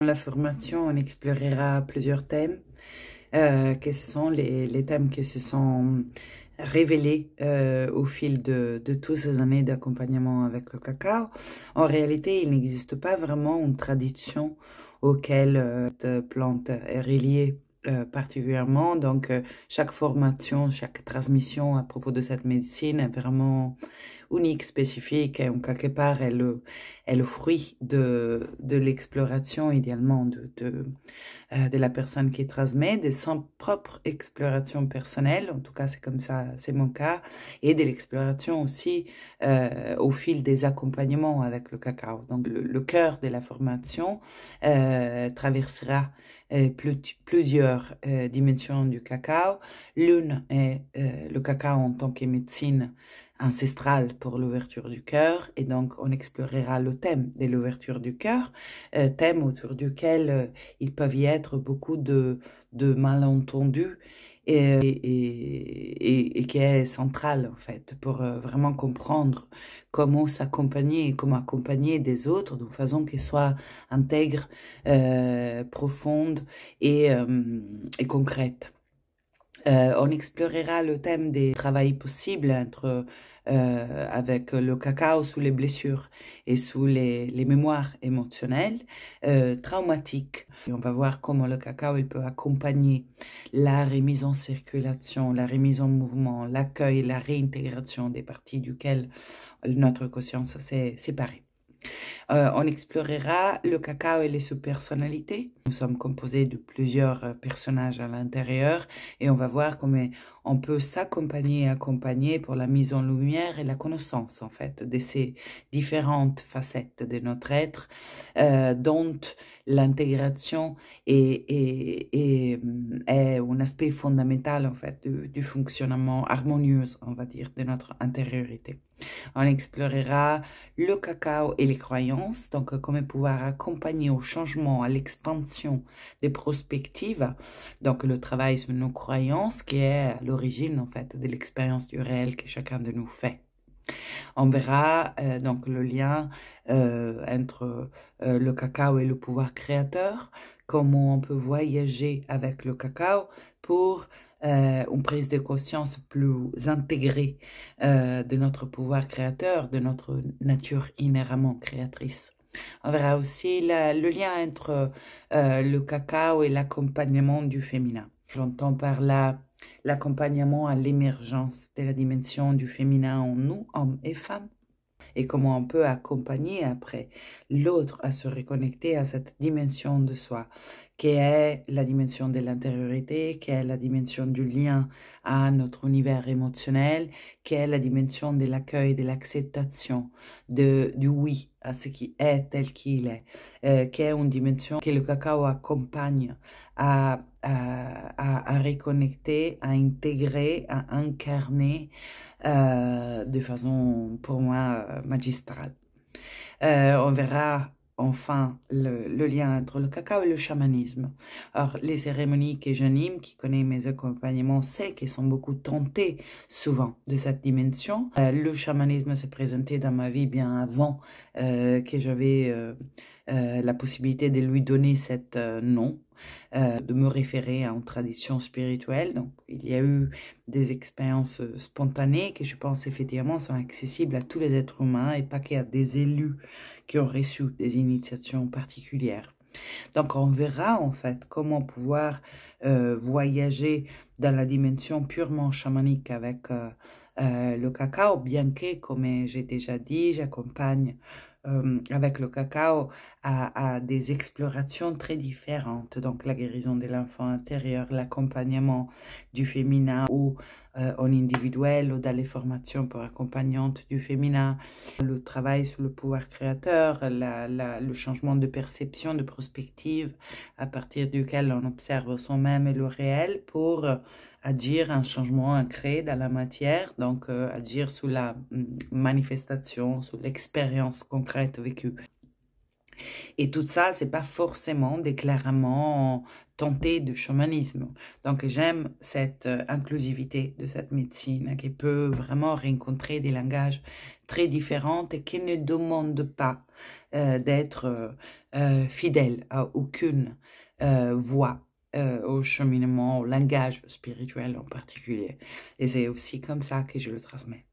Dans la formation, on explorera plusieurs thèmes, que ce sont les thèmes qui se sont révélés au fil de toutes ces années d'accompagnement avec le cacao. En réalité, il n'existe pas vraiment une tradition auquel cette plante est reliée particulièrement. Donc, chaque formation, chaque transmission à propos de cette médecine est vraiment unique, spécifique, et en quelque part est le fruit de l'exploration idéalement de la personne qui transmet, de son propre exploration personnelle, en tout cas c'est comme ça, c'est mon cas, et de l'exploration aussi au fil des accompagnements avec le cacao. Donc le cœur de la formation traversera plusieurs dimensions du cacao. L'une est le cacao en tant que médecine ancestrale pour l'ouverture du cœur, et donc on explorera le thème de l'ouverture du cœur, thème autour duquel il peut y être beaucoup de malentendus et qui est central en fait pour vraiment comprendre comment s'accompagner et comment accompagner des autres d'une façon qui soit intègre, profonde et concrète. On explorera le thème des travails possibles avec le cacao sous les blessures et sous les mémoires émotionnelles traumatiques. Et on va voir comment le cacao il peut accompagner la remise en circulation, la remise en mouvement, l'accueil, la réintégration des parties duquel notre conscience s'est séparée. On explorera le cacao et les sous-personnalités. Nous sommes composés de plusieurs personnages à l'intérieur et on va voir comment on peut s'accompagner et accompagner pour la mise en lumière et la connaissance en fait de ces différentes facettes de notre être dont l'intégration est un aspect fondamental en fait du fonctionnement harmonieux, on va dire, de notre intériorité. On explorera le cacao et les croyances, donc comment pouvoir accompagner au changement, à l'expansion des perspectives, donc le travail sur nos croyances qui est à l'origine en fait de l'expérience du réel que chacun de nous fait. On verra donc le lien entre le cacao et le pouvoir créateur, comment on peut voyager avec le cacao pour une prise de conscience plus intégrée de notre pouvoir créateur, de notre nature inhéremment créatrice. On verra aussi le lien entre le cacao et l'accompagnement du féminin. J'entends par là l'accompagnement à l'émergence de la dimension du féminin en nous, hommes et femmes, et comment on peut accompagner après l'autre à se reconnecter à cette dimension de soi, qui est la dimension de l'intériorité, qui est la dimension du lien à notre univers émotionnel, qui est la dimension de l'accueil, de l'acceptation, du oui à ce qui est tel qu'il est, qui est une dimension que le cacao accompagne à reconnecter, à intégrer, à incarner de façon, pour moi, magistrale. On verra enfin le lien entre le cacao et le chamanisme. Alors, les cérémonies que j'anime, qui connaissent mes accompagnements, sait qu'elles sont beaucoup tentées souvent de cette dimension. Le chamanisme s'est présenté dans ma vie bien avant que j'avais la possibilité de lui donner cet nom. De me référer à une tradition spirituelle. Donc, il y a eu des expériences spontanées que je pense effectivement sont accessibles à tous les êtres humains et pas qu'à des élus qui ont reçu des initiations particulières. Donc, on verra en fait comment pouvoir voyager dans la dimension purement chamanique avec le cacao, bien que, comme j'ai déjà dit, j'accompagne avec le cacao à des explorations très différentes. Donc la guérison de l'enfant intérieur, l'accompagnement du féminin ou en individuel ou dans les formations pour accompagnantes du féminin, le travail sur le pouvoir créateur, le changement de perception, de perspective à partir duquel on observe soi-même et le réel pour agir un changement ancré dans la matière, donc agir sous la manifestation, sous l'expérience concrète vécue. Et tout ça, c'est pas forcément déclarément tenté de chamanisme. Donc j'aime cette inclusivité de cette médecine qui peut vraiment rencontrer des langages très différents et qui ne demande pas d'être fidèle à aucune voie au cheminement, au langage spirituel en particulier. Et c'est aussi comme ça que je le transmets.